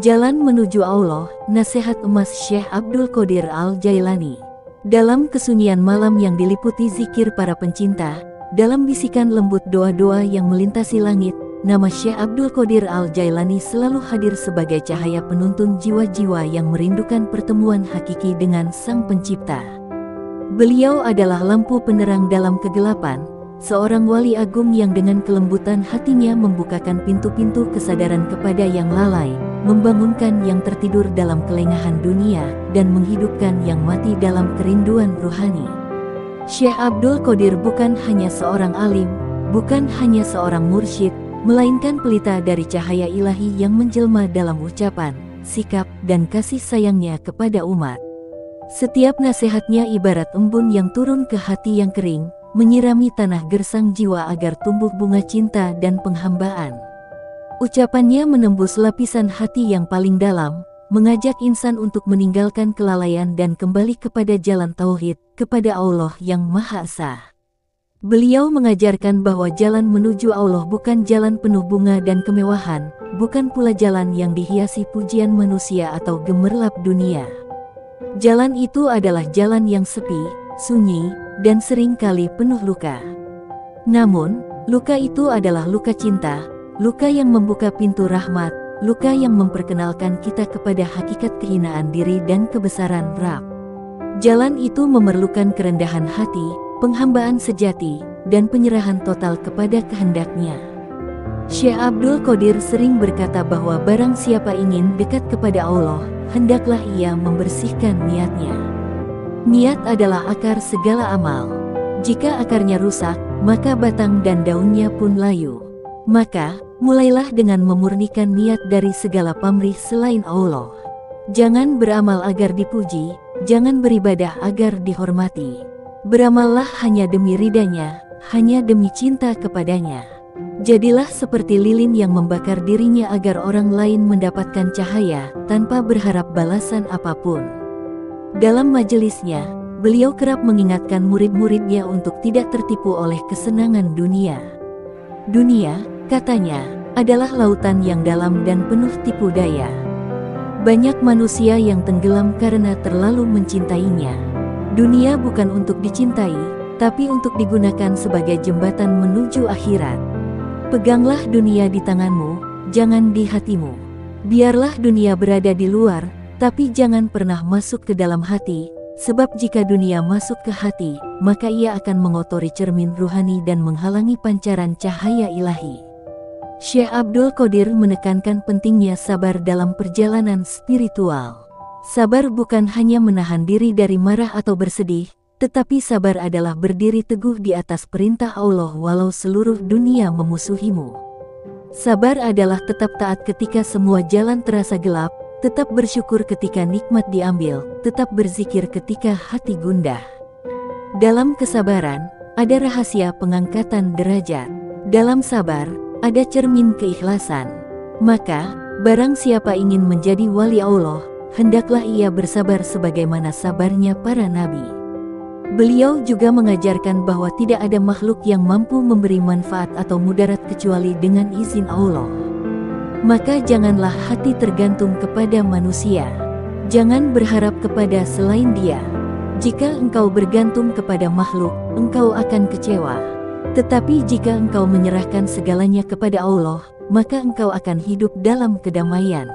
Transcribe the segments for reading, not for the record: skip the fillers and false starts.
Jalan Menuju Allah, Nasihat Emas Syekh Abdul Qadir Al-Jailani. Dalam kesunyian malam yang diliputi zikir para pencinta, dalam bisikan lembut doa-doa yang melintasi langit, nama Syekh Abdul Qadir Al-Jailani selalu hadir sebagai cahaya penuntun jiwa-jiwa yang merindukan pertemuan hakiki dengan Sang Pencipta. Beliau adalah lampu penerang dalam kegelapan, seorang wali agung yang dengan kelembutan hatinya membukakan pintu-pintu kesadaran kepada yang lalai, membangunkan yang tertidur dalam kelengahan dunia, dan menghidupkan yang mati dalam kerinduan ruhani. Syekh Abdul Qadir bukan hanya seorang alim, bukan hanya seorang mursyid, melainkan pelita dari cahaya ilahi yang menjelma dalam ucapan, sikap, dan kasih sayangnya kepada umat. Setiap nasihatnya ibarat embun yang turun ke hati yang kering, menyirami tanah gersang jiwa agar tumbuh bunga cinta dan penghambaan. Ucapannya menembus lapisan hati yang paling dalam, mengajak insan untuk meninggalkan kelalaian dan kembali kepada jalan tauhid, kepada Allah yang Maha Esa. Beliau mengajarkan bahwa jalan menuju Allah bukan jalan penuh bunga dan kemewahan, bukan pula jalan yang dihiasi pujian manusia atau gemerlap dunia. Jalan itu adalah jalan yang sepi, sunyi, dan seringkali penuh luka. Namun, luka itu adalah luka cinta, luka yang membuka pintu rahmat, luka yang memperkenalkan kita kepada hakikat kehinaan diri dan kebesaran Rabb. Jalan itu memerlukan kerendahan hati, penghambaan sejati, dan penyerahan total kepada kehendak-Nya. Syekh Abdul Qadir sering berkata bahwa barang siapa ingin dekat kepada Allah, hendaklah ia membersihkan niatnya. Niat adalah akar segala amal. Jika akarnya rusak, maka batang dan daunnya pun layu. Maka, mulailah dengan memurnikan niat dari segala pamrih selain Allah. Jangan beramal agar dipuji, jangan beribadah agar dihormati. Beramallah hanya demi ridanya, hanya demi cinta kepadanya. Jadilah seperti lilin yang membakar dirinya agar orang lain mendapatkan cahaya, tanpa berharap balasan apapun. Dalam majelisnya, beliau kerap mengingatkan murid-muridnya untuk tidak tertipu oleh kesenangan dunia. Dunia, katanya, adalah lautan yang dalam dan penuh tipu daya. Banyak manusia yang tenggelam karena terlalu mencintainya. Dunia bukan untuk dicintai, tapi untuk digunakan sebagai jembatan menuju akhirat. Peganglah dunia di tanganmu, jangan di hatimu. Biarlah dunia berada di luar, tapi jangan pernah masuk ke dalam hati, sebab jika dunia masuk ke hati, maka ia akan mengotori cermin ruhani dan menghalangi pancaran cahaya ilahi. Syekh Abdul Qadir menekankan pentingnya sabar dalam perjalanan spiritual. Sabar bukan hanya menahan diri dari marah atau bersedih, tetapi sabar adalah berdiri teguh di atas perintah Allah walau seluruh dunia memusuhimu. Sabar adalah tetap taat ketika semua jalan terasa gelap, tetap bersyukur ketika nikmat diambil, tetap berzikir ketika hati gundah. Dalam kesabaran, ada rahasia pengangkatan derajat. Dalam sabar, ada cermin keikhlasan. Maka, barang siapa ingin menjadi wali Allah, hendaklah ia bersabar sebagaimana sabarnya para nabi. Beliau juga mengajarkan bahwa tidak ada makhluk yang mampu memberi manfaat atau mudarat kecuali dengan izin Allah. Maka janganlah hati tergantung kepada manusia. Jangan berharap kepada selain Dia. Jika engkau bergantung kepada makhluk, engkau akan kecewa. Tetapi jika engkau menyerahkan segalanya kepada Allah, maka engkau akan hidup dalam kedamaian.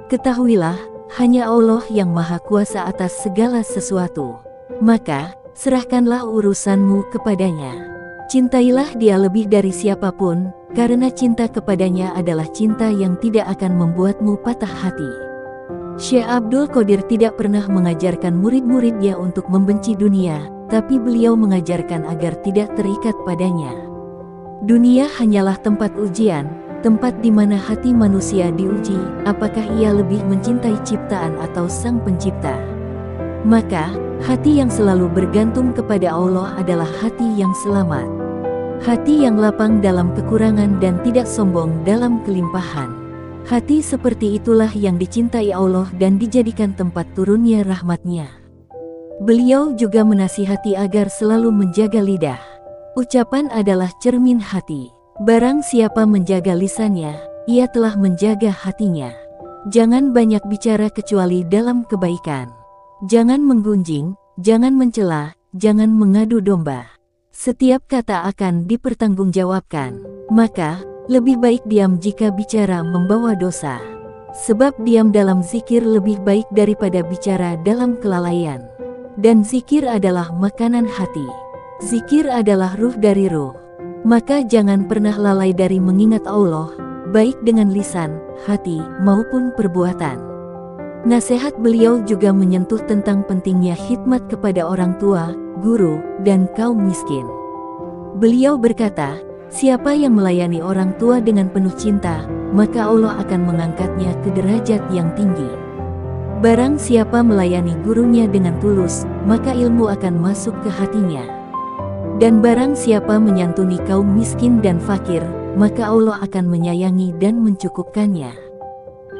Ketahuilah, hanya Allah yang Maha Kuasa atas segala sesuatu. Maka, serahkanlah urusanmu kepadanya. Cintailah Dia lebih dari siapapun, karena cinta kepadanya adalah cinta yang tidak akan membuatmu patah hati. Syekh Abdul Qadir tidak pernah mengajarkan murid-muridnya untuk membenci dunia, tapi beliau mengajarkan agar tidak terikat padanya. Dunia hanyalah tempat ujian, tempat di mana hati manusia diuji, apakah ia lebih mencintai ciptaan atau Sang Pencipta. Maka, hati yang selalu bergantung kepada Allah adalah hati yang selamat. Hati yang lapang dalam kekurangan dan tidak sombong dalam kelimpahan. Hati seperti itulah yang dicintai Allah dan dijadikan tempat turunnya rahmat-Nya. Beliau juga menasihati agar selalu menjaga lidah. Ucapan adalah cermin hati. Barang siapa menjaga lisannya, ia telah menjaga hatinya. Jangan banyak bicara kecuali dalam kebaikan. Jangan menggunjing, jangan mencela, jangan mengadu domba. Setiap kata akan dipertanggungjawabkan. Maka, lebih baik diam jika bicara membawa dosa. Sebab diam dalam zikir lebih baik daripada bicara dalam kelalaian. Dan zikir adalah makanan hati. Zikir adalah ruh dari ruh. Maka jangan pernah lalai dari mengingat Allah, baik dengan lisan, hati, maupun perbuatan. Nasihat beliau juga menyentuh tentang pentingnya khidmat kepada orang tua, guru, dan kaum miskin. Beliau berkata, siapa yang melayani orang tua dengan penuh cinta, maka Allah akan mengangkatnya ke derajat yang tinggi. Barang siapa melayani gurunya dengan tulus, maka ilmu akan masuk ke hatinya. Dan barang siapa menyantuni kaum miskin dan fakir, maka Allah akan menyayangi dan mencukupkannya.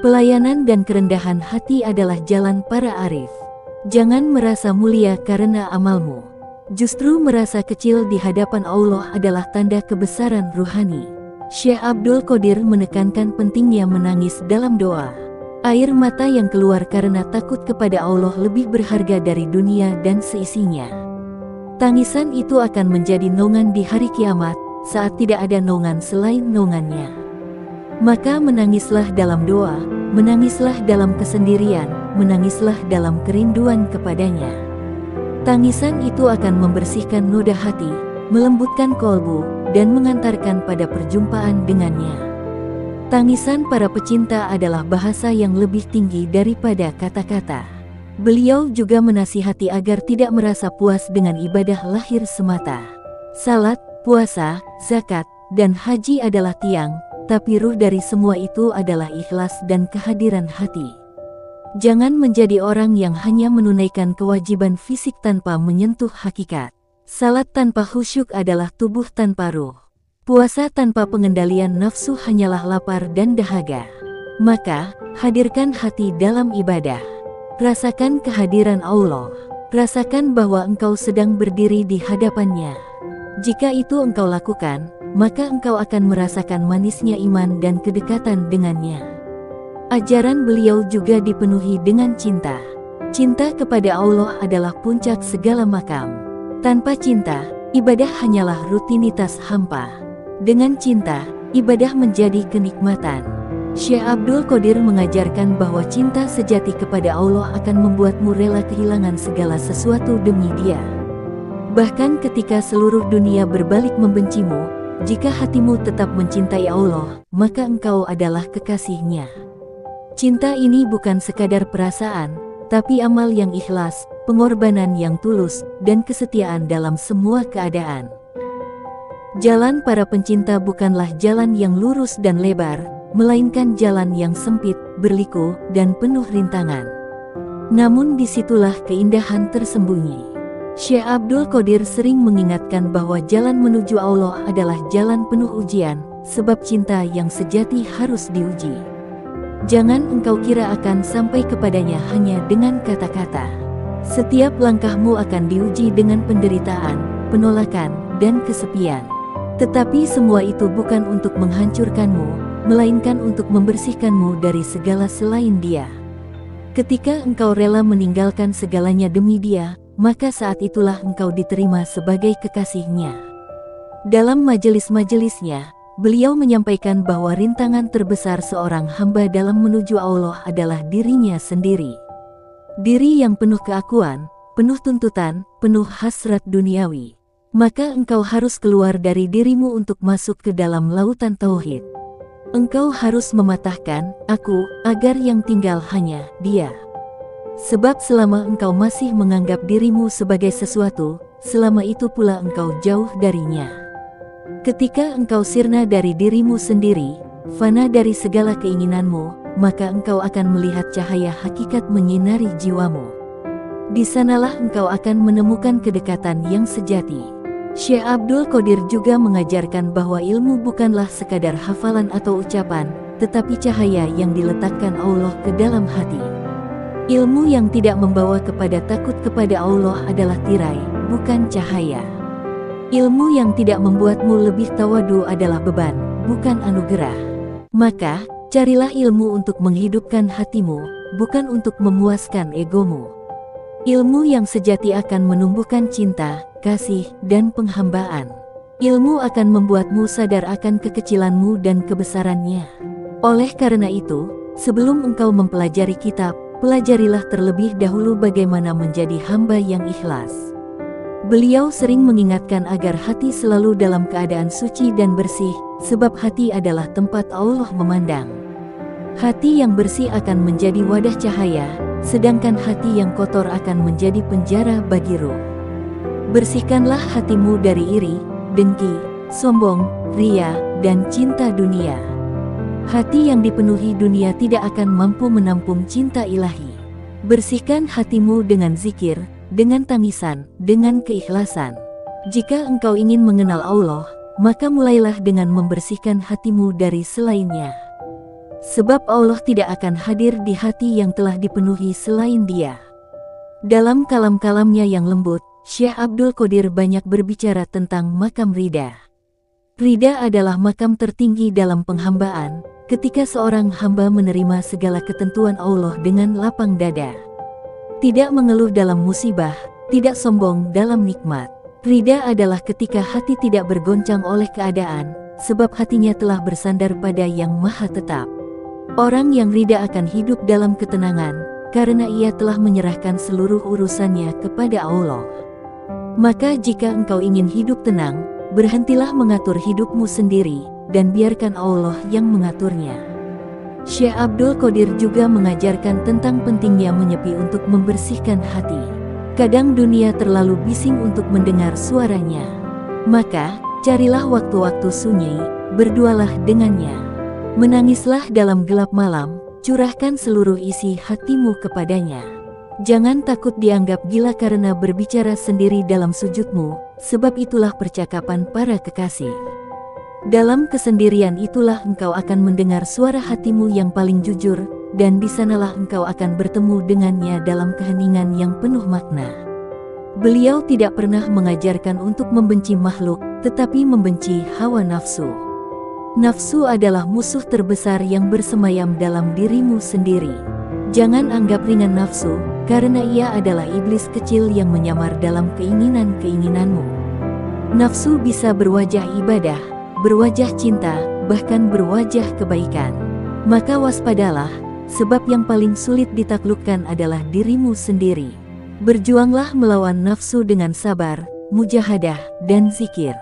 Pelayanan dan kerendahan hati adalah jalan para arif. Jangan merasa mulia karena amalmu. Justru merasa kecil di hadapan Allah adalah tanda kebesaran ruhani. Syekh Abdul Qadir menekankan pentingnya menangis dalam doa. Air mata yang keluar karena takut kepada Allah lebih berharga dari dunia dan seisinya. Tangisan itu akan menjadi naungan di hari kiamat, saat tidak ada naungan selain naungannya. Maka menangislah dalam doa, menangislah dalam kesendirian, menangislah dalam kerinduan kepadanya. Tangisan itu akan membersihkan noda hati, melembutkan kolbu, dan mengantarkan pada perjumpaan dengannya. Tangisan para pecinta adalah bahasa yang lebih tinggi daripada kata-kata. Beliau juga menasihati agar tidak merasa puas dengan ibadah lahir semata. Salat, puasa, zakat, dan haji adalah tiang, tapi ruh dari semua itu adalah ikhlas dan kehadiran hati. Jangan menjadi orang yang hanya menunaikan kewajiban fisik tanpa menyentuh hakikat. Salat tanpa khusyuk adalah tubuh tanpa ruh. Puasa tanpa pengendalian nafsu hanyalah lapar dan dahaga. Maka, hadirkan hati dalam ibadah. Rasakan kehadiran Allah. Rasakan bahwa engkau sedang berdiri di hadapannya. Jika itu engkau lakukan, maka engkau akan merasakan manisnya iman dan kedekatan dengannya. Ajaran beliau juga dipenuhi dengan cinta. Cinta kepada Allah adalah puncak segala makam. Tanpa cinta, ibadah hanyalah rutinitas hampa. Dengan cinta, ibadah menjadi kenikmatan. Syekh Abdul Qadir mengajarkan bahwa cinta sejati kepada Allah akan membuatmu rela kehilangan segala sesuatu demi Dia. Bahkan ketika seluruh dunia berbalik membencimu, jika hatimu tetap mencintai Allah, maka engkau adalah kekasih-Nya. Cinta ini bukan sekadar perasaan, tapi amal yang ikhlas, pengorbanan yang tulus, dan kesetiaan dalam semua keadaan. Jalan para pencinta bukanlah jalan yang lurus dan lebar, melainkan jalan yang sempit, berliku, dan penuh rintangan. Namun disitulah keindahan tersembunyi. Syekh Abdul Qadir sering mengingatkan bahwa jalan menuju Allah adalah jalan penuh ujian, sebab cinta yang sejati harus diuji. Jangan engkau kira akan sampai kepadanya hanya dengan kata-kata. Setiap langkahmu akan diuji dengan penderitaan, penolakan, dan kesepian. Tetapi semua itu bukan untuk menghancurkanmu, melainkan untuk membersihkanmu dari segala selain Dia. Ketika engkau rela meninggalkan segalanya demi Dia, maka saat itulah engkau diterima sebagai kekasih-Nya. Dalam majelis-majelisnya, beliau menyampaikan bahwa rintangan terbesar seorang hamba dalam menuju Allah adalah dirinya sendiri. Diri yang penuh keakuan, penuh tuntutan, penuh hasrat duniawi. Maka engkau harus keluar dari dirimu untuk masuk ke dalam lautan tauhid. Engkau harus mematahkan aku agar yang tinggal hanya Dia. Sebab selama engkau masih menganggap dirimu sebagai sesuatu, selama itu pula engkau jauh darinya. Ketika engkau sirna dari dirimu sendiri, fana dari segala keinginanmu, maka engkau akan melihat cahaya hakikat menyinari jiwamu. Di sanalah engkau akan menemukan kedekatan yang sejati. Syekh Abdul Qadir juga mengajarkan bahwa ilmu bukanlah sekadar hafalan atau ucapan, tetapi cahaya yang diletakkan Allah ke dalam hati. Ilmu yang tidak membawa kepada takut kepada Allah adalah tirai, bukan cahaya. Ilmu yang tidak membuatmu lebih tawadu adalah beban, bukan anugerah. Maka, carilah ilmu untuk menghidupkan hatimu, bukan untuk memuaskan egomu. Ilmu yang sejati akan menumbuhkan cinta, kasih, dan penghambaan. Ilmu akan membuatmu sadar akan kekecilanmu dan kebesarannya. Oleh karena itu, sebelum engkau mempelajari kitab, pelajarilah terlebih dahulu bagaimana menjadi hamba yang ikhlas. Beliau sering mengingatkan agar hati selalu dalam keadaan suci dan bersih, sebab hati adalah tempat Allah memandang. Hati yang bersih akan menjadi wadah cahaya, sedangkan hati yang kotor akan menjadi penjara bagi ruh. Bersihkanlah hatimu dari iri, dengki, sombong, ria, dan cinta dunia. Hati yang dipenuhi dunia tidak akan mampu menampung cinta ilahi. Bersihkan hatimu dengan zikir, dengan tangisan, dengan keikhlasan. Jika engkau ingin mengenal Allah, maka mulailah dengan membersihkan hatimu dari selainnya. Sebab Allah tidak akan hadir di hati yang telah dipenuhi selain Dia. Dalam kalam-kalamnya yang lembut, Syekh Abdul Qadir banyak berbicara tentang makam rida. Rida adalah makam tertinggi dalam penghambaan, ketika seorang hamba menerima segala ketentuan Allah dengan lapang dada. Tidak mengeluh dalam musibah, tidak sombong dalam nikmat. Rida adalah ketika hati tidak bergoncang oleh keadaan, sebab hatinya telah bersandar pada Yang Maha Tetap. Orang yang rida akan hidup dalam ketenangan, karena ia telah menyerahkan seluruh urusannya kepada Allah. Maka jika engkau ingin hidup tenang, berhentilah mengatur hidupmu sendiri, dan biarkan Allah yang mengaturnya. Syekh Abdul Qadir juga mengajarkan tentang pentingnya menyepi untuk membersihkan hati. Kadang dunia terlalu bising untuk mendengar suaranya. Maka, carilah waktu-waktu sunyi, berdualah dengannya. Menangislah dalam gelap malam, curahkan seluruh isi hatimu kepadanya. Jangan takut dianggap gila karena berbicara sendiri dalam sujudmu, sebab itulah percakapan para kekasih. Dalam kesendirian itulah engkau akan mendengar suara hatimu yang paling jujur, dan di sanalah engkau akan bertemu dengannya dalam keheningan yang penuh makna. Beliau tidak pernah mengajarkan untuk membenci makhluk, tetapi membenci hawa nafsu. Nafsu adalah musuh terbesar yang bersemayam dalam dirimu sendiri. Jangan anggap ringan nafsu, karena ia adalah iblis kecil yang menyamar dalam keinginan-keinginanmu. Nafsu bisa berwajah ibadah, berwajah cinta, bahkan berwajah kebaikan. Maka waspadalah, sebab yang paling sulit ditaklukkan adalah dirimu sendiri. Berjuanglah melawan nafsu dengan sabar, mujahadah, dan zikir.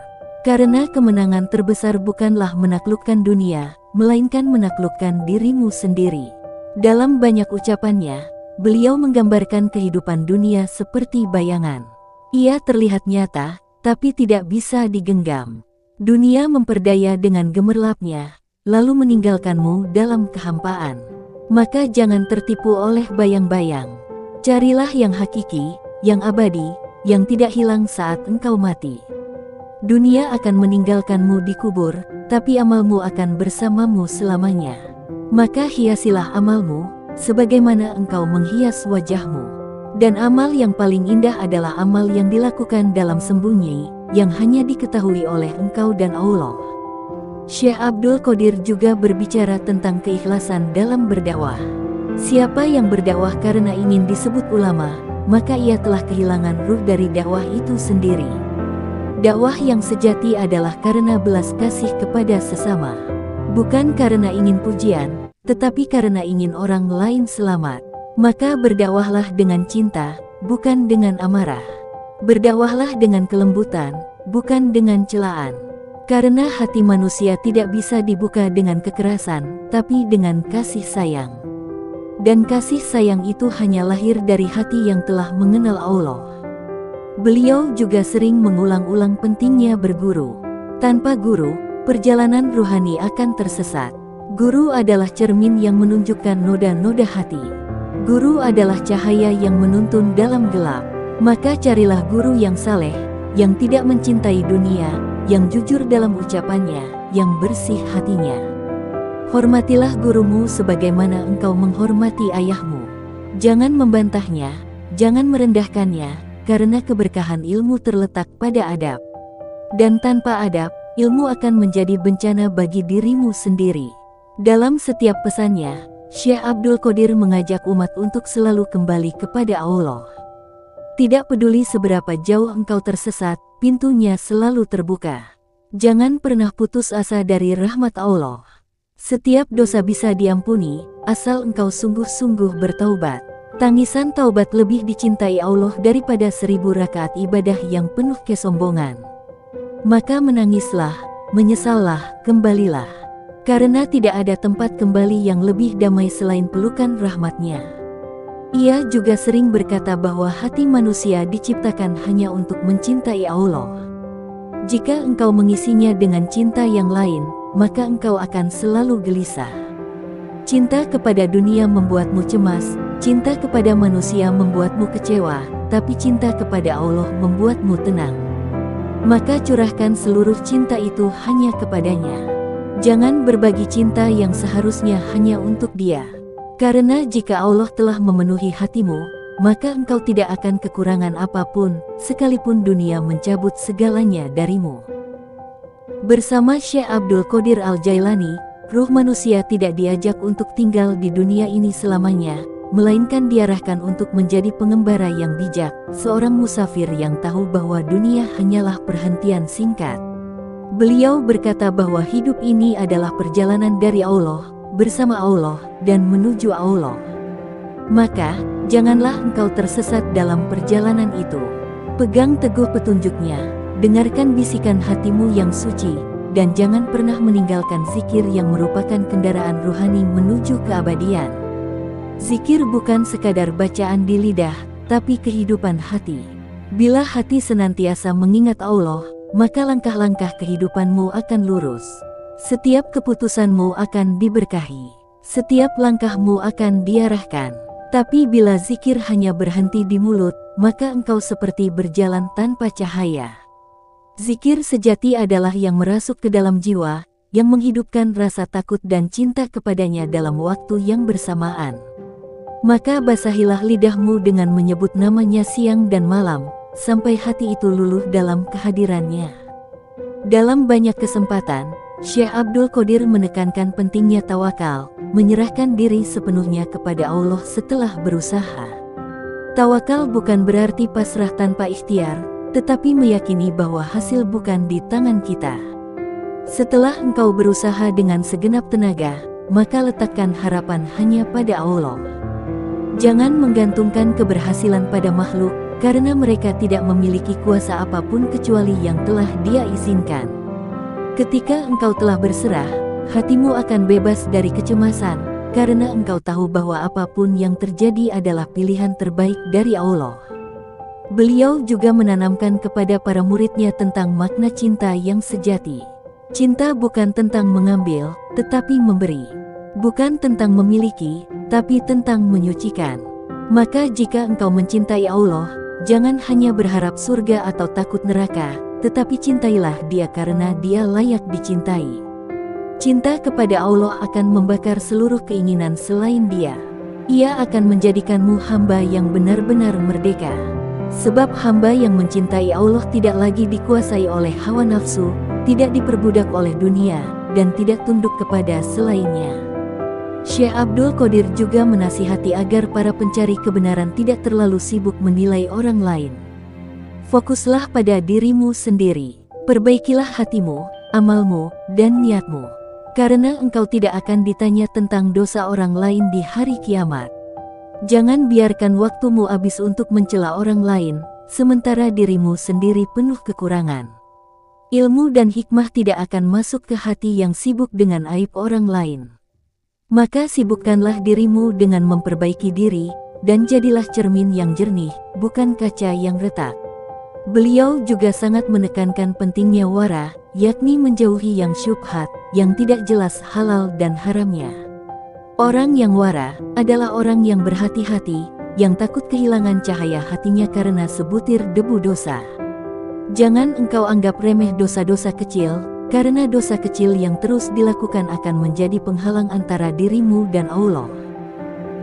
Karena kemenangan terbesar bukanlah menaklukkan dunia, melainkan menaklukkan dirimu sendiri. Dalam banyak ucapannya, beliau menggambarkan kehidupan dunia seperti bayangan. Ia terlihat nyata, tapi tidak bisa digenggam. Dunia memperdaya dengan gemerlapnya, lalu meninggalkanmu dalam kehampaan. Maka jangan tertipu oleh bayang-bayang. Carilah yang hakiki, yang abadi, yang tidak hilang saat engkau mati. Dunia akan meninggalkanmu di kubur, tapi amalmu akan bersamamu selamanya. Maka hiasilah amalmu, sebagaimana engkau menghias wajahmu. Dan amal yang paling indah adalah amal yang dilakukan dalam sembunyi, yang hanya diketahui oleh engkau dan Allah. Syekh Abdul Qadir juga berbicara tentang keikhlasan dalam berdakwah. Siapa yang berdakwah karena ingin disebut ulama, maka ia telah kehilangan ruh dari dakwah itu sendiri. Dakwah yang sejati adalah karena belas kasih kepada sesama. Bukan karena ingin pujian, tetapi karena ingin orang lain selamat. Maka berdakwahlah dengan cinta, bukan dengan amarah. Berdakwahlah dengan kelembutan, bukan dengan celaan. Karena hati manusia tidak bisa dibuka dengan kekerasan, tapi dengan kasih sayang. Dan kasih sayang itu hanya lahir dari hati yang telah mengenal Allah. Beliau juga sering mengulang-ulang pentingnya berguru. Tanpa guru, perjalanan ruhani akan tersesat. Guru adalah cermin yang menunjukkan noda-noda hati. Guru adalah cahaya yang menuntun dalam gelap. Maka carilah guru yang saleh, yang tidak mencintai dunia, yang jujur dalam ucapannya, yang bersih hatinya. Hormatilah gurumu sebagaimana engkau menghormati ayahmu. Jangan membantahnya, jangan merendahkannya, karena keberkahan ilmu terletak pada adab. Dan tanpa adab, ilmu akan menjadi bencana bagi dirimu sendiri. Dalam setiap pesannya, Syekh Abdul Qadir mengajak umat untuk selalu kembali kepada Allah. Tidak peduli seberapa jauh engkau tersesat, pintunya selalu terbuka. Jangan pernah putus asa dari rahmat Allah. Setiap dosa bisa diampuni, asal engkau sungguh-sungguh bertaubat. Tangisan taubat lebih dicintai Allah daripada 1000 rakaat ibadah yang penuh kesombongan. Maka menangislah, menyesallah, kembalilah. Karena tidak ada tempat kembali yang lebih damai selain pelukan rahmatnya. Ia juga sering berkata bahwa hati manusia diciptakan hanya untuk mencintai Allah. Jika engkau mengisinya dengan cinta yang lain, maka engkau akan selalu gelisah. Cinta kepada dunia membuatmu cemas, cinta kepada manusia membuatmu kecewa, tapi cinta kepada Allah membuatmu tenang. Maka curahkan seluruh cinta itu hanya kepadanya. Jangan berbagi cinta yang seharusnya hanya untuk Dia. Karena jika Allah telah memenuhi hatimu, maka engkau tidak akan kekurangan apapun, sekalipun dunia mencabut segalanya darimu. Bersama Syekh Abdul Qadir Al-Jailani, ruh manusia tidak diajak untuk tinggal di dunia ini selamanya, melainkan diarahkan untuk menjadi pengembara yang bijak, seorang musafir yang tahu bahwa dunia hanyalah perhentian singkat. Beliau berkata bahwa hidup ini adalah perjalanan dari Allah, bersama Allah, dan menuju Allah. Maka, janganlah engkau tersesat dalam perjalanan itu. Pegang teguh petunjuknya, dengarkan bisikan hatimu yang suci, dan jangan pernah meninggalkan zikir yang merupakan kendaraan ruhani menuju keabadian. Zikir bukan sekadar bacaan di lidah, tapi kehidupan hati. Bila hati senantiasa mengingat Allah, maka langkah-langkah kehidupanmu akan lurus. Setiap keputusanmu akan diberkahi. Setiap langkahmu akan diarahkan. Tapi bila zikir hanya berhenti di mulut, maka engkau seperti berjalan tanpa cahaya. Zikir sejati adalah yang merasuk ke dalam jiwa, yang menghidupkan rasa takut dan cinta kepadanya dalam waktu yang bersamaan. Maka basahilah lidahmu dengan menyebut namanya siang dan malam, sampai hati itu luluh dalam kehadirannya. Dalam banyak kesempatan, Syekh Abdul Qadir menekankan pentingnya tawakal, menyerahkan diri sepenuhnya kepada Allah setelah berusaha. Tawakal bukan berarti pasrah tanpa ikhtiar, tetapi meyakini bahwa hasil bukan di tangan kita. Setelah engkau berusaha dengan segenap tenaga, maka letakkan harapan hanya pada Allah. Jangan menggantungkan keberhasilan pada makhluk, karena mereka tidak memiliki kuasa apapun kecuali yang telah Dia izinkan. Ketika engkau telah berserah, hatimu akan bebas dari kecemasan, karena engkau tahu bahwa apapun yang terjadi adalah pilihan terbaik dari Allah. Beliau juga menanamkan kepada para muridnya tentang makna cinta yang sejati. Cinta bukan tentang mengambil, tetapi memberi. Bukan tentang memiliki, tapi tentang menyucikan. Maka jika engkau mencintai Allah, jangan hanya berharap surga atau takut neraka, tetapi cintailah Dia karena Dia layak dicintai. Cinta kepada Allah akan membakar seluruh keinginan selain Dia. Ia akan menjadikanmu hamba yang benar-benar merdeka. Sebab hamba yang mencintai Allah tidak lagi dikuasai oleh hawa nafsu, tidak diperbudak oleh dunia, dan tidak tunduk kepada selainnya. Syekh Abdul Qadir juga menasihati agar para pencari kebenaran tidak terlalu sibuk menilai orang lain. Fokuslah pada dirimu sendiri. Perbaikilah hatimu, amalmu, dan niatmu. Karena engkau tidak akan ditanya tentang dosa orang lain di hari kiamat. Jangan biarkan waktumu habis untuk mencela orang lain, sementara dirimu sendiri penuh kekurangan. Ilmu dan hikmah tidak akan masuk ke hati yang sibuk dengan aib orang lain. Maka sibukkanlah dirimu dengan memperbaiki diri, dan jadilah cermin yang jernih, bukan kaca yang retak. Beliau juga sangat menekankan pentingnya wara, yakni menjauhi yang syubhat, yang tidak jelas halal dan haramnya. Orang yang wara adalah orang yang berhati-hati, yang takut kehilangan cahaya hatinya karena sebutir debu dosa. Jangan engkau anggap remeh dosa-dosa kecil, karena dosa kecil yang terus dilakukan akan menjadi penghalang antara dirimu dan Allah.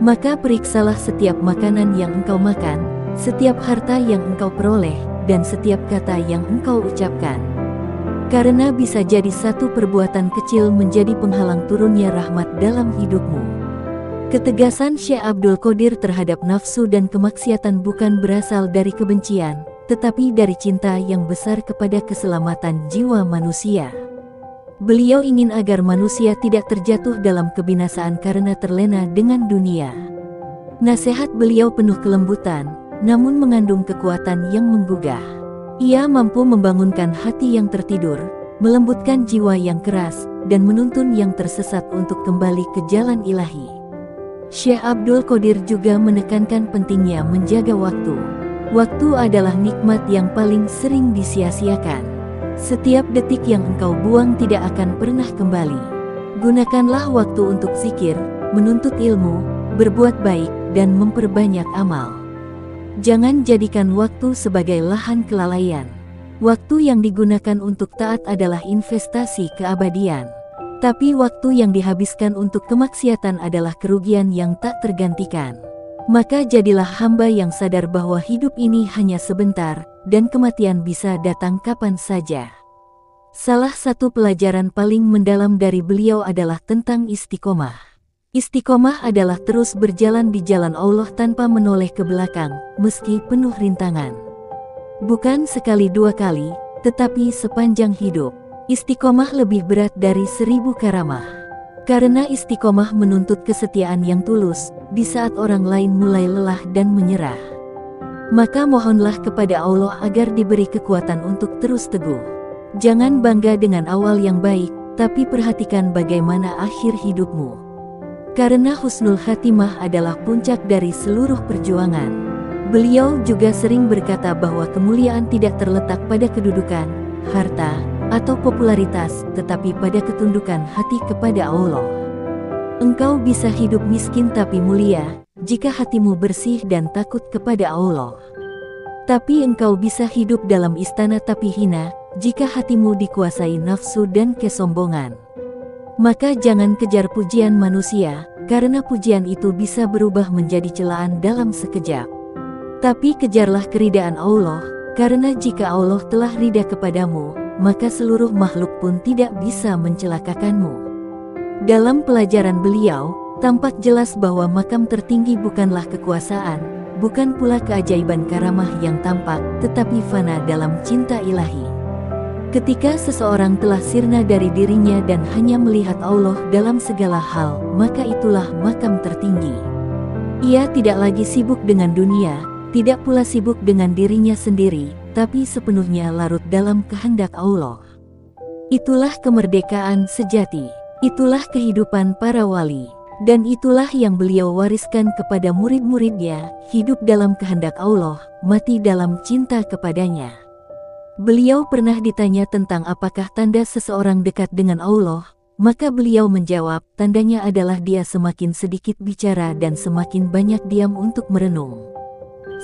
Maka periksalah setiap makanan yang engkau makan, setiap harta yang engkau peroleh, dan setiap kata yang engkau ucapkan. Karena bisa jadi satu perbuatan kecil menjadi penghalang turunnya rahmat dalam hidupmu. Ketegasan Syekh Abdul Qadir terhadap nafsu dan kemaksiatan bukan berasal dari kebencian, tetapi dari cinta yang besar kepada keselamatan jiwa manusia. Beliau ingin agar manusia tidak terjatuh dalam kebinasaan karena terlena dengan dunia. Nasihat beliau penuh kelembutan, namun mengandung kekuatan yang menggugah. Ia mampu membangunkan hati yang tertidur, melembutkan jiwa yang keras, dan menuntun yang tersesat untuk kembali ke jalan ilahi. Syekh Abdul Qadir juga menekankan pentingnya menjaga waktu. Waktu adalah nikmat yang paling sering disia-siakan. Setiap detik yang engkau buang tidak akan pernah kembali. Gunakanlah waktu untuk zikir, menuntut ilmu, berbuat baik, dan memperbanyak amal. Jangan jadikan waktu sebagai lahan kelalaian. Waktu yang digunakan untuk taat adalah investasi keabadian. Tapi waktu yang dihabiskan untuk kemaksiatan adalah kerugian yang tak tergantikan. Maka jadilah hamba yang sadar bahwa hidup ini hanya sebentar, dan kematian bisa datang kapan saja. Salah satu pelajaran paling mendalam dari beliau adalah tentang istiqomah. Istiqomah adalah terus berjalan di jalan Allah tanpa menoleh ke belakang, meski penuh rintangan. Bukan sekali dua kali, tetapi sepanjang hidup. Istiqomah lebih berat dari 1000 karamah. Karena istiqomah menuntut kesetiaan yang tulus, di saat orang lain mulai lelah dan menyerah. Maka mohonlah kepada Allah agar diberi kekuatan untuk terus teguh. Jangan bangga dengan awal yang baik, tapi perhatikan bagaimana akhir hidupmu. Karena husnul khatimah adalah puncak dari seluruh perjuangan. Beliau juga sering berkata bahwa kemuliaan tidak terletak pada kedudukan, harta, atau popularitas, tetapi pada ketundukan hati kepada Allah. Engkau bisa hidup miskin tapi mulia, jika hatimu bersih dan takut kepada Allah. Tapi engkau bisa hidup dalam istana tapi hina, jika hatimu dikuasai nafsu dan kesombongan. Maka jangan kejar pujian manusia, karena pujian itu bisa berubah menjadi celaan dalam sekejap. Tapi kejarlah keridaan Allah, karena jika Allah telah ridha kepadamu, maka seluruh makhluk pun tidak bisa mencelakakanmu. Dalam pelajaran beliau, tampak jelas bahwa makam tertinggi bukanlah kekuasaan, bukan pula keajaiban karamah yang tampak, tetapi fana dalam cinta ilahi. Ketika seseorang telah sirna dari dirinya dan hanya melihat Allah dalam segala hal, maka itulah makam tertinggi. Ia tidak lagi sibuk dengan dunia, tidak pula sibuk dengan dirinya sendiri, tapi sepenuhnya larut dalam kehendak Allah. Itulah kemerdekaan sejati, itulah kehidupan para wali, dan itulah yang beliau wariskan kepada murid-muridnya, hidup dalam kehendak Allah, mati dalam cinta kepadanya. Beliau pernah ditanya tentang apakah tanda seseorang dekat dengan Allah, maka beliau menjawab, tandanya adalah dia semakin sedikit bicara dan semakin banyak diam untuk merenung.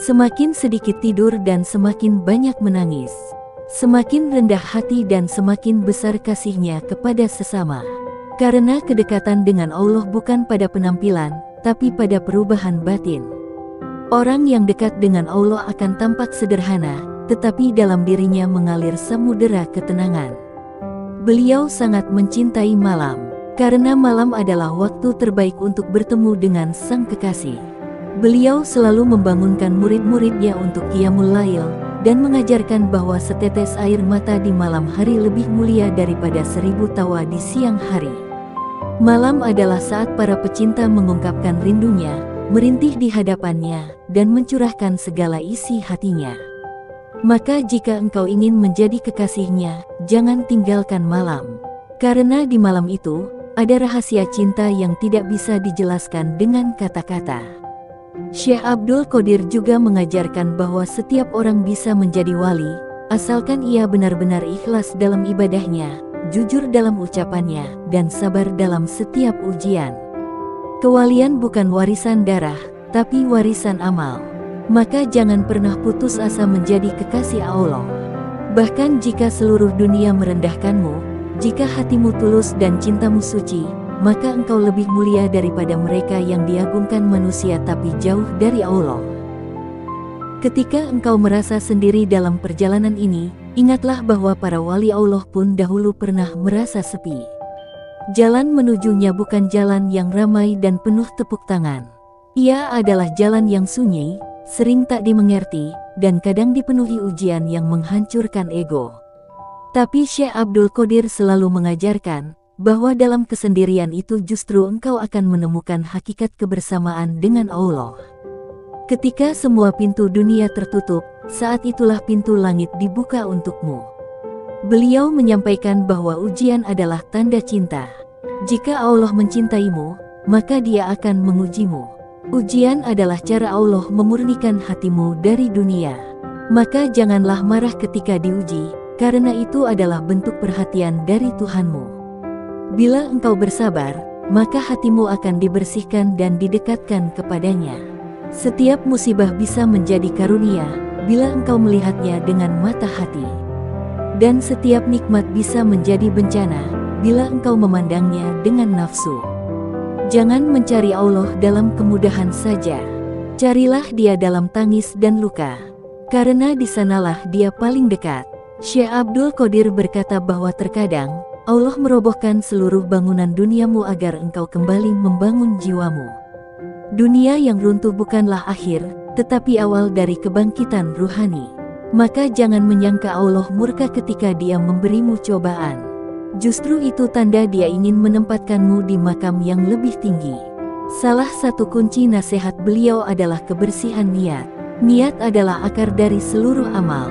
Semakin sedikit tidur dan semakin banyak menangis. Semakin rendah hati dan semakin besar kasihnya kepada sesama. Karena kedekatan dengan Allah bukan pada penampilan, tapi pada perubahan batin. Orang yang dekat dengan Allah akan tampak sederhana, tetapi dalam dirinya mengalir samudera ketenangan. Beliau sangat mencintai malam, karena malam adalah waktu terbaik untuk bertemu dengan Sang Kekasih. Beliau selalu membangunkan murid-muridnya untuk qiyamul lail, dan mengajarkan bahwa setetes air mata di malam hari lebih mulia daripada 1000 tawa di siang hari. Malam adalah saat para pecinta mengungkapkan rindunya, merintih di hadapannya, dan mencurahkan segala isi hatinya. Maka jika engkau ingin menjadi kekasihnya, jangan tinggalkan malam. Karena di malam itu, ada rahasia cinta yang tidak bisa dijelaskan dengan kata-kata. Syekh Abdul Qadir juga mengajarkan bahwa setiap orang bisa menjadi wali, asalkan ia benar-benar ikhlas dalam ibadahnya, jujur dalam ucapannya, dan sabar dalam setiap ujian. Kewalian bukan warisan darah, tapi warisan amal. Maka jangan pernah putus asa menjadi kekasih Allah. Bahkan jika seluruh dunia merendahkanmu, jika hatimu tulus dan cintamu suci, maka engkau lebih mulia daripada mereka yang diagungkan manusia tapi jauh dari Allah. Ketika engkau merasa sendiri dalam perjalanan ini, Ingatlah bahwa para wali Allah pun dahulu pernah merasa sepi. Jalan menujunya bukan jalan yang ramai dan penuh tepuk tangan. Ia adalah jalan yang sunyi, sering tak dimengerti, dan kadang dipenuhi ujian yang menghancurkan ego. Tapi Syekh Abdul Qadir selalu mengajarkan bahwa dalam kesendirian itu justru engkau akan menemukan hakikat kebersamaan dengan Allah. Ketika semua pintu dunia tertutup, saat itulah pintu langit dibuka untukmu. Beliau menyampaikan bahwa ujian adalah tanda cinta. Jika Allah mencintaimu, maka Dia akan mengujimu. Ujian adalah cara Allah memurnikan hatimu dari dunia. Maka janganlah marah ketika diuji, karena itu adalah bentuk perhatian dari Tuhanmu. Bila engkau bersabar, maka hatimu akan dibersihkan dan didekatkan kepadanya. Setiap musibah bisa menjadi karunia bila engkau melihatnya dengan mata hati. Dan setiap nikmat bisa menjadi bencana bila engkau memandangnya dengan nafsu. Jangan mencari Allah dalam kemudahan saja. Carilah Dia dalam tangis dan luka, karena di sanalah Dia paling dekat. Syekh Abdul Qadir berkata bahwa terkadang Allah merobohkan seluruh bangunan duniamu agar engkau kembali membangun jiwamu. Dunia yang runtuh bukanlah akhir, tetapi awal dari kebangkitan ruhani. Maka jangan menyangka Allah murka ketika Dia memberimu cobaan. Justru itu tanda Dia ingin menempatkanmu di makam yang lebih tinggi. Salah satu kunci nasihat beliau adalah kebersihan niat. Niat adalah akar dari seluruh amal.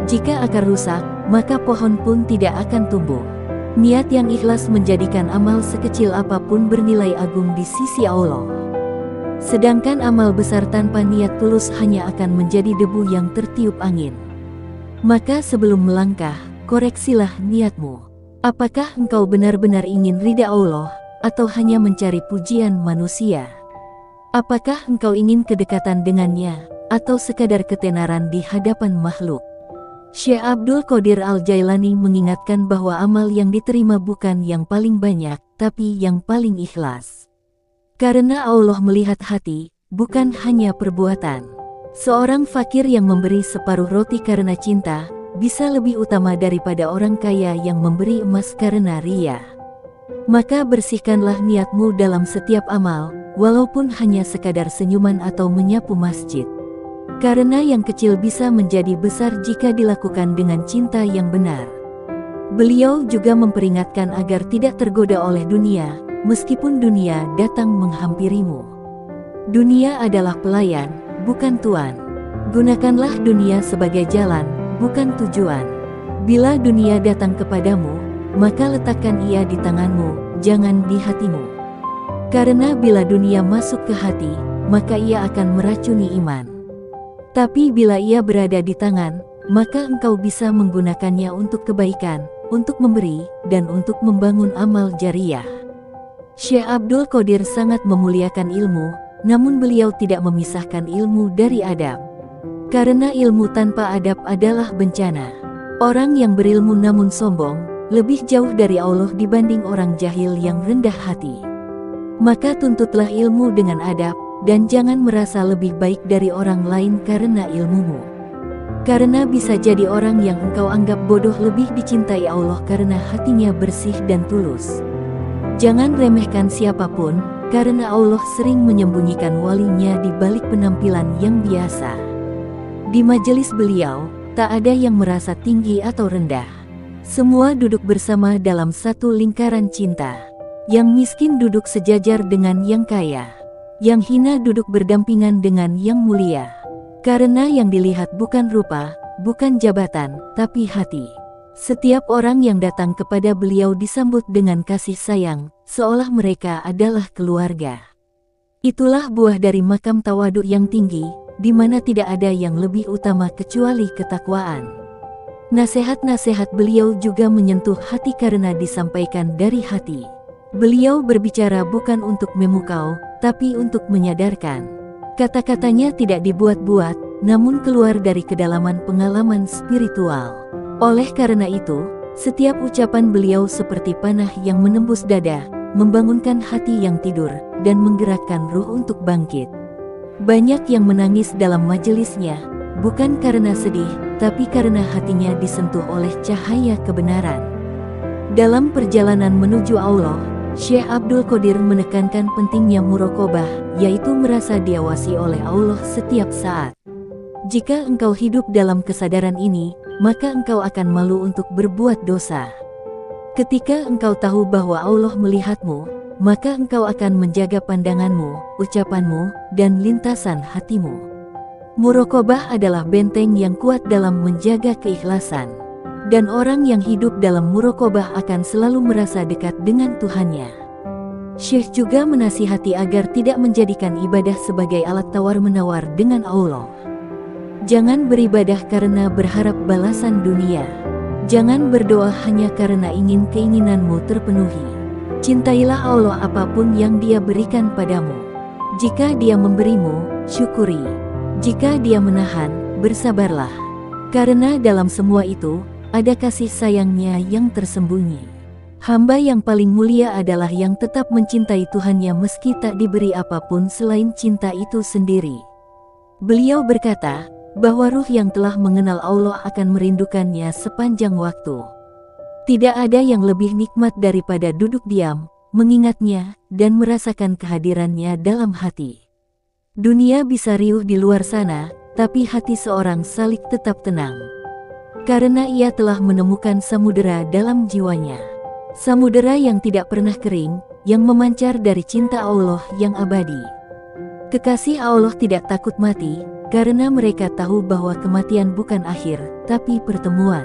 Jika akar rusak, maka pohon pun tidak akan tumbuh. Niat yang ikhlas menjadikan amal sekecil apapun bernilai agung di sisi Allah. Sedangkan amal besar tanpa niat tulus hanya akan menjadi debu yang tertiup angin. Maka sebelum melangkah, koreksilah niatmu. Apakah engkau benar-benar ingin ridha Allah, atau hanya mencari pujian manusia? Apakah engkau ingin kedekatan dengannya, atau sekadar ketenaran di hadapan makhluk? Syekh Abdul Qadir Al-Jailani mengingatkan bahwa amal yang diterima bukan yang paling banyak, tapi yang paling ikhlas. Karena Allah melihat hati, bukan hanya perbuatan. Seorang fakir yang memberi separuh roti karena cinta, bisa lebih utama daripada orang kaya yang memberi emas karena riya. Maka bersihkanlah niatmu dalam setiap amal, walaupun hanya sekadar senyuman atau menyapu masjid. Karena yang kecil bisa menjadi besar jika dilakukan dengan cinta yang benar. Beliau juga memperingatkan agar tidak tergoda oleh dunia, meskipun dunia datang menghampirimu. Dunia adalah pelayan, bukan tuan. Gunakanlah dunia sebagai jalan, bukan tujuan. Bila dunia datang kepadamu, maka letakkan ia di tanganmu, jangan di hatimu. Karena bila dunia masuk ke hati, maka ia akan meracuni iman. Tapi bila ia berada di tangan, maka engkau bisa menggunakannya untuk kebaikan, untuk memberi, dan untuk membangun amal jariyah. Syekh Abdul Qadir sangat memuliakan ilmu, namun beliau tidak memisahkan ilmu dari adab. Karena ilmu tanpa adab adalah bencana. Orang yang berilmu namun sombong, lebih jauh dari Allah dibanding orang jahil yang rendah hati. Maka tuntutlah ilmu dengan adab, dan jangan merasa lebih baik dari orang lain karena ilmumu. Karena bisa jadi orang yang engkau anggap bodoh lebih dicintai Allah karena hatinya bersih dan tulus. Jangan remehkan siapapun, karena Allah sering menyembunyikan walinya di balik penampilan yang biasa. Di majelis beliau, tak ada yang merasa tinggi atau rendah. Semua duduk bersama dalam satu lingkaran cinta. Yang miskin duduk sejajar dengan yang kaya. Yang hina duduk berdampingan dengan yang mulia. Karena yang dilihat bukan rupa, bukan jabatan, tapi hati. Setiap orang yang datang kepada beliau disambut dengan kasih sayang, seolah mereka adalah keluarga. Itulah buah dari makam tawaduk yang tinggi, di mana tidak ada yang lebih utama kecuali ketakwaan. Nasihat-nasihat beliau juga menyentuh hati karena disampaikan dari hati. Beliau berbicara bukan untuk memukau, tapi untuk menyadarkan. Kata-katanya tidak dibuat-buat, namun keluar dari kedalaman pengalaman spiritual. Oleh karena itu, setiap ucapan beliau seperti panah yang menembus dada, membangunkan hati yang tidur, dan menggerakkan ruh untuk bangkit. Banyak yang menangis dalam majelisnya, bukan karena sedih, tapi karena hatinya disentuh oleh cahaya kebenaran. Dalam perjalanan menuju Allah, Syekh Abdul Qadir menekankan pentingnya muraqabah, yaitu merasa diawasi oleh Allah setiap saat. Jika engkau hidup dalam kesadaran ini, maka engkau akan malu untuk berbuat dosa. Ketika engkau tahu bahwa Allah melihatmu, maka engkau akan menjaga pandanganmu, ucapanmu, dan lintasan hatimu. Muraqabah adalah benteng yang kuat dalam menjaga keikhlasan. Dan orang yang hidup dalam muraqabah akan selalu merasa dekat dengan Tuhannya. Syekh juga menasihati agar tidak menjadikan ibadah sebagai alat tawar-menawar dengan Allah. Jangan beribadah karena berharap balasan dunia. Jangan berdoa hanya karena ingin keinginanmu terpenuhi. Cintailah Allah apapun yang Dia berikan padamu. Jika Dia memberimu, syukuri. Jika Dia menahan, bersabarlah. Karena dalam semua itu, ada kasih sayangnya yang tersembunyi. Hamba yang paling mulia adalah yang tetap mencintai Tuhannya meski tak diberi apapun selain cinta itu sendiri. Beliau berkata, bahwa ruh yang telah mengenal Allah akan merindukannya sepanjang waktu. Tidak ada yang lebih nikmat daripada duduk diam, mengingatnya, dan merasakan kehadirannya dalam hati. Dunia bisa riuh di luar sana, tapi hati seorang salik tetap tenang. Karena ia telah menemukan samudera dalam jiwanya. Samudera yang tidak pernah kering, yang memancar dari cinta Allah yang abadi. Kekasih Allah tidak takut mati, karena mereka tahu bahwa kematian bukan akhir, tapi pertemuan.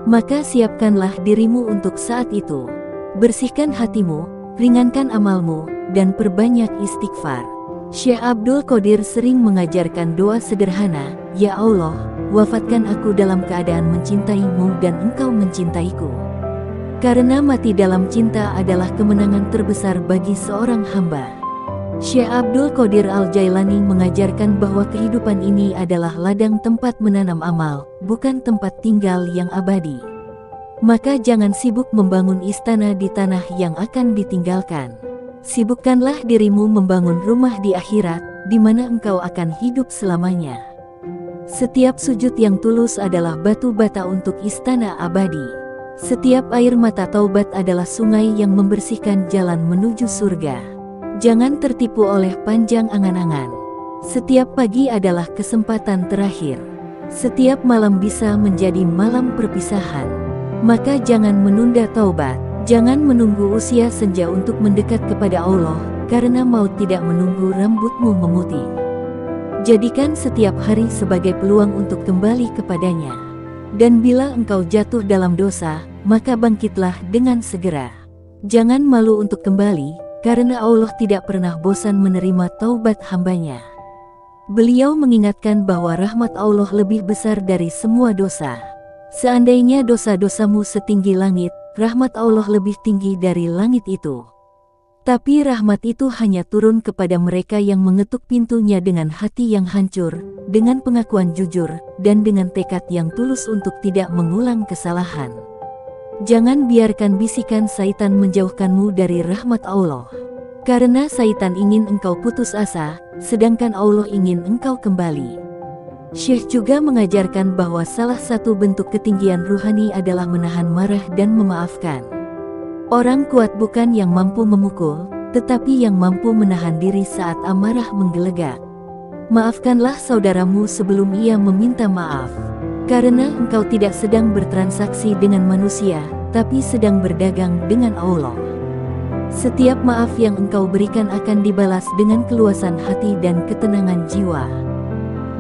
Maka siapkanlah dirimu untuk saat itu. Bersihkan hatimu, ringankan amalmu, dan perbanyak istighfar. Syekh Abdul Qadir sering mengajarkan doa sederhana, Ya Allah, wafatkan aku dalam keadaan mencintaimu dan engkau mencintaiku. Karena mati dalam cinta adalah kemenangan terbesar bagi seorang hamba. Syekh Abdul Qadir Al-Jailani mengajarkan bahwa kehidupan ini adalah ladang tempat menanam amal, bukan tempat tinggal yang abadi. Maka jangan sibuk membangun istana di tanah yang akan ditinggalkan. Sibukkanlah dirimu membangun rumah di akhirat, di mana engkau akan hidup selamanya. Setiap sujud yang tulus adalah batu bata untuk istana abadi. Setiap air mata taubat adalah sungai yang membersihkan jalan menuju surga. Jangan tertipu oleh panjang angan-angan. Setiap pagi adalah kesempatan terakhir. Setiap malam bisa menjadi malam perpisahan. Maka jangan menunda taubat. Jangan menunggu usia senja untuk mendekat kepada Allah, karena maut tidak menunggu rambutmu memutih. Jadikan setiap hari sebagai peluang untuk kembali kepadanya. Dan bila engkau jatuh dalam dosa, maka bangkitlah dengan segera. Jangan malu untuk kembali, karena Allah tidak pernah bosan menerima taubat hambanya. Beliau mengingatkan bahwa rahmat Allah lebih besar dari semua dosa. Seandainya dosa-dosamu setinggi langit, rahmat Allah lebih tinggi dari langit itu. Tapi rahmat itu hanya turun kepada mereka yang mengetuk pintunya dengan hati yang hancur, dengan pengakuan jujur, dan dengan tekad yang tulus untuk tidak mengulang kesalahan. Jangan biarkan bisikan Saitan menjauhkanmu dari rahmat Allah. Karena Saitan ingin engkau putus asa, sedangkan Allah ingin engkau kembali. Syekh juga mengajarkan bahwa salah satu bentuk ketinggian ruhani adalah menahan marah dan memaafkan. Orang kuat bukan yang mampu memukul, tetapi yang mampu menahan diri saat amarah menggelegak. Maafkanlah saudaramu sebelum ia meminta maaf. Karena engkau tidak sedang bertransaksi dengan manusia, tapi sedang berdagang dengan Allah. Setiap maaf yang engkau berikan akan dibalas dengan keluasan hati dan ketenangan jiwa.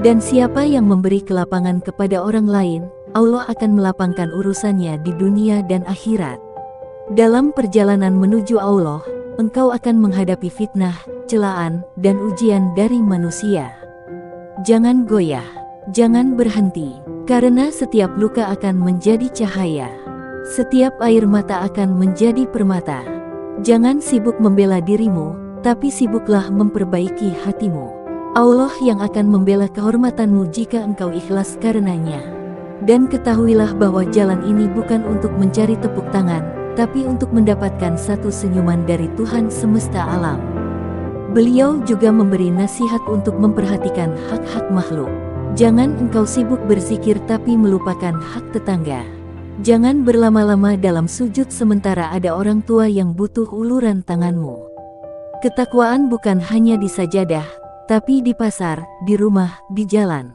Dan siapa yang memberi kelapangan kepada orang lain, Allah akan melapangkan urusannya di dunia dan akhirat. Dalam perjalanan menuju Allah, engkau akan menghadapi fitnah, celaan, dan ujian dari manusia. Jangan goyah, jangan berhenti, karena setiap luka akan menjadi cahaya. Setiap air mata akan menjadi permata. Jangan sibuk membela dirimu, tapi sibuklah memperbaiki hatimu. Allah yang akan membela kehormatanmu jika engkau ikhlas karenanya. Dan ketahuilah bahwa jalan ini bukan untuk mencari tepuk tangan, tapi untuk mendapatkan satu senyuman dari Tuhan semesta alam. Beliau juga memberi nasihat untuk memperhatikan hak-hak makhluk. Jangan engkau sibuk berzikir tapi melupakan hak tetangga. Jangan berlama-lama dalam sujud sementara ada orang tua yang butuh uluran tanganmu. Ketakwaan bukan hanya di sajadah, tapi di pasar, di rumah, di jalan.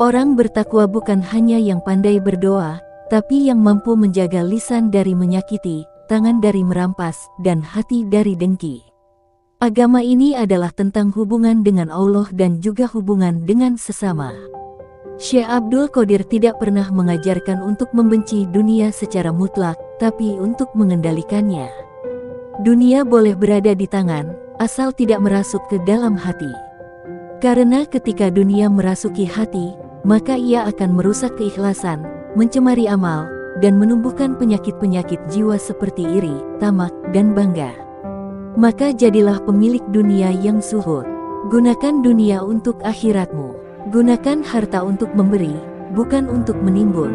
Orang bertakwa bukan hanya yang pandai berdoa, tapi yang mampu menjaga lisan dari menyakiti, tangan dari merampas, dan hati dari dengki. Agama ini adalah tentang hubungan dengan Allah dan juga hubungan dengan sesama. Syekh Abdul Qadir tidak pernah mengajarkan untuk membenci dunia secara mutlak, tapi untuk mengendalikannya. Dunia boleh berada di tangan, asal tidak merasuk ke dalam hati. Karena ketika dunia merasuki hati, maka ia akan merusak keikhlasan, mencemari amal, dan menumbuhkan penyakit-penyakit jiwa seperti iri, tamak, dan bangga. Maka jadilah pemilik dunia yang zuhud. Gunakan dunia untuk akhiratmu. Gunakan harta untuk memberi, bukan untuk menimbun.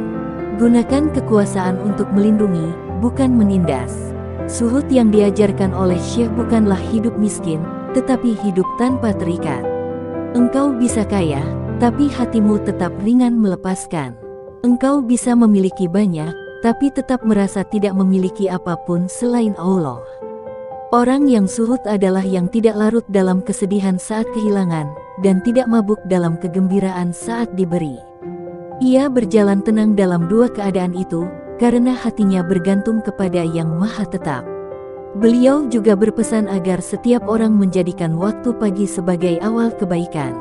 Gunakan kekuasaan untuk melindungi, bukan menindas. Zuhud yang diajarkan oleh Syekh bukanlah hidup miskin, tetapi hidup tanpa terikat. Engkau bisa kaya, tapi hatimu tetap ringan melepaskan. Engkau bisa memiliki banyak, tapi tetap merasa tidak memiliki apapun selain Allah. Orang yang zuhud adalah yang tidak larut dalam kesedihan saat kehilangan, dan tidak mabuk dalam kegembiraan saat diberi. Ia berjalan tenang dalam dua keadaan itu, karena hatinya bergantung kepada Yang Maha Tetap. Beliau juga berpesan agar setiap orang menjadikan waktu pagi sebagai awal kebaikan.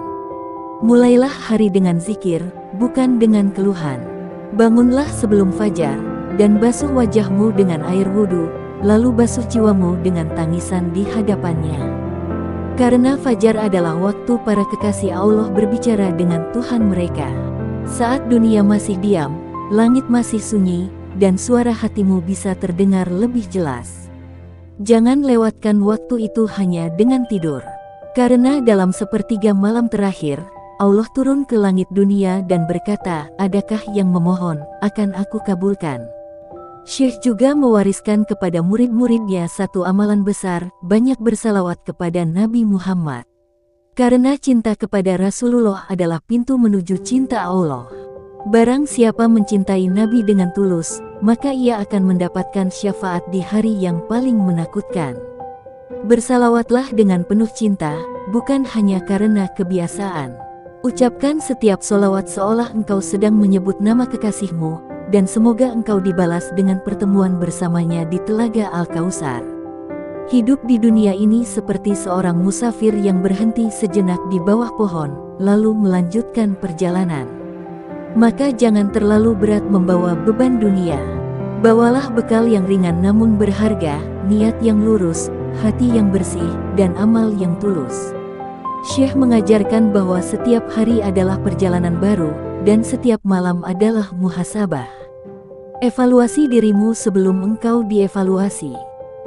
Mulailah hari dengan zikir, bukan dengan keluhan. Bangunlah sebelum fajar, dan basuh wajahmu dengan air wudhu, lalu basuh jiwamu dengan tangisan di hadapannya. Karena fajar adalah waktu para kekasih Allah berbicara dengan Tuhan mereka. Saat dunia masih diam, langit masih sunyi, dan suara hatimu bisa terdengar lebih jelas. Jangan lewatkan waktu itu hanya dengan tidur. Karena dalam sepertiga malam terakhir, Allah turun ke langit dunia dan berkata, "Adakah yang memohon, akan aku kabulkan." Syekh juga mewariskan kepada murid-muridnya satu amalan besar, banyak bersalawat kepada Nabi Muhammad. Karena cinta kepada Rasulullah adalah pintu menuju cinta Allah. Barang siapa mencintai Nabi dengan tulus, maka ia akan mendapatkan syafaat di hari yang paling menakutkan. Bersalawatlah dengan penuh cinta, bukan hanya karena kebiasaan. Ucapkan setiap solawat seolah engkau sedang menyebut nama kekasihmu, dan semoga engkau dibalas dengan pertemuan bersamanya di Telaga Al-Kautsar. Hidup di dunia ini seperti seorang musafir yang berhenti sejenak di bawah pohon, lalu melanjutkan perjalanan. Maka jangan terlalu berat membawa beban dunia. Bawalah bekal yang ringan namun berharga, niat yang lurus, hati yang bersih, dan amal yang tulus. Syekh mengajarkan bahwa setiap hari adalah perjalanan baru, dan setiap malam adalah muhasabah. Evaluasi dirimu sebelum engkau dievaluasi.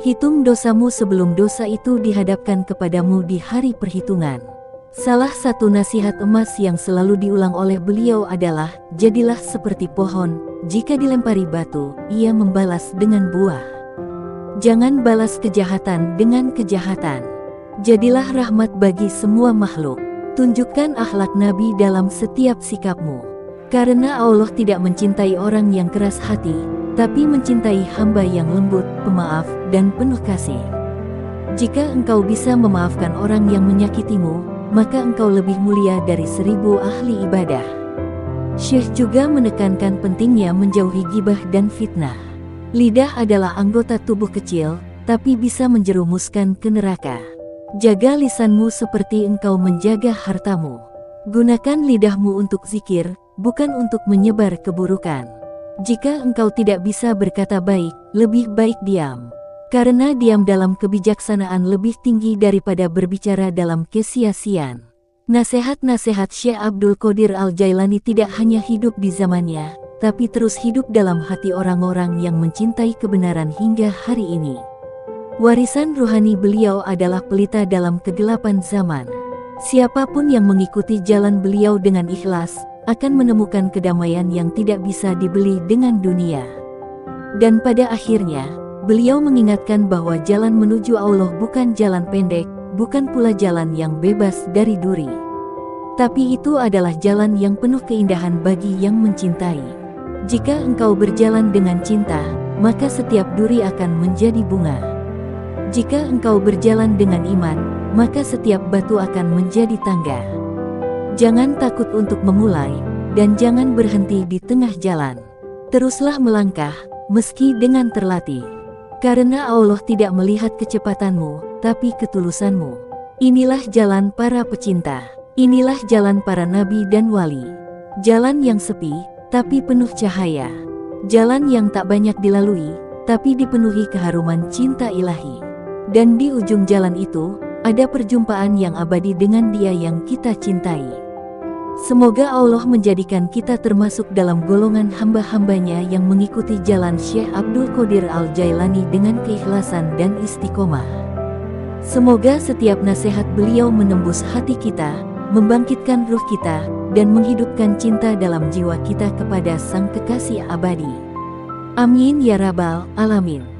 Hitung dosamu sebelum dosa itu dihadapkan kepadamu di hari perhitungan. Salah satu nasihat emas yang selalu diulang oleh beliau adalah, jadilah seperti pohon, jika dilempari batu, ia membalas dengan buah. Jangan balas kejahatan dengan kejahatan. Jadilah rahmat bagi semua makhluk. Tunjukkan akhlak Nabi dalam setiap sikapmu. Karena Allah tidak mencintai orang yang keras hati, tapi mencintai hamba yang lembut, pemaaf, dan penuh kasih. Jika engkau bisa memaafkan orang yang menyakitimu, maka engkau lebih mulia dari 1000 ahli ibadah. Syekh juga menekankan pentingnya menjauhi gibah dan fitnah. Lidah adalah anggota tubuh kecil, tapi bisa menjerumuskan ke neraka. Jaga lisanmu seperti engkau menjaga hartamu. Gunakan lidahmu untuk zikir, bukan untuk menyebar keburukan. Jika engkau tidak bisa berkata baik, lebih baik diam. Karena diam dalam kebijaksanaan lebih tinggi daripada berbicara dalam kesia-siaan. Nasihat-nasihat Syekh Abdul Qadir Al-Jailani tidak hanya hidup di zamannya, tapi terus hidup dalam hati orang-orang yang mencintai kebenaran hingga hari ini. Warisan ruhani beliau adalah pelita dalam kegelapan zaman. Siapapun yang mengikuti jalan beliau dengan ikhlas, akan menemukan kedamaian yang tidak bisa dibeli dengan dunia. Dan pada akhirnya, beliau mengingatkan bahwa jalan menuju Allah bukan jalan pendek, bukan pula jalan yang bebas dari duri. Tapi itu adalah jalan yang penuh keindahan bagi yang mencintai. Jika engkau berjalan dengan cinta, maka setiap duri akan menjadi bunga. Jika engkau berjalan dengan iman, maka setiap batu akan menjadi tangga. Jangan takut untuk memulai, dan jangan berhenti di tengah jalan. Teruslah melangkah, meski dengan terlatih. Karena Allah tidak melihat kecepatanmu, tapi ketulusanmu. Inilah jalan para pecinta. Inilah jalan para nabi dan wali. Jalan yang sepi, tapi penuh cahaya. Jalan yang tak banyak dilalui, tapi dipenuhi keharuman cinta ilahi. Dan di ujung jalan itu, ada perjumpaan yang abadi dengan Dia yang kita cintai. Semoga Allah menjadikan kita termasuk dalam golongan hamba-hambanya yang mengikuti jalan Syekh Abdul Qadir Al-Jailani dengan keikhlasan dan istiqomah. Semoga setiap nasihat beliau menembus hati kita, membangkitkan ruh kita, dan menghidupkan cinta dalam jiwa kita kepada Sang Kekasih abadi. Amin ya Rabbal Alamin.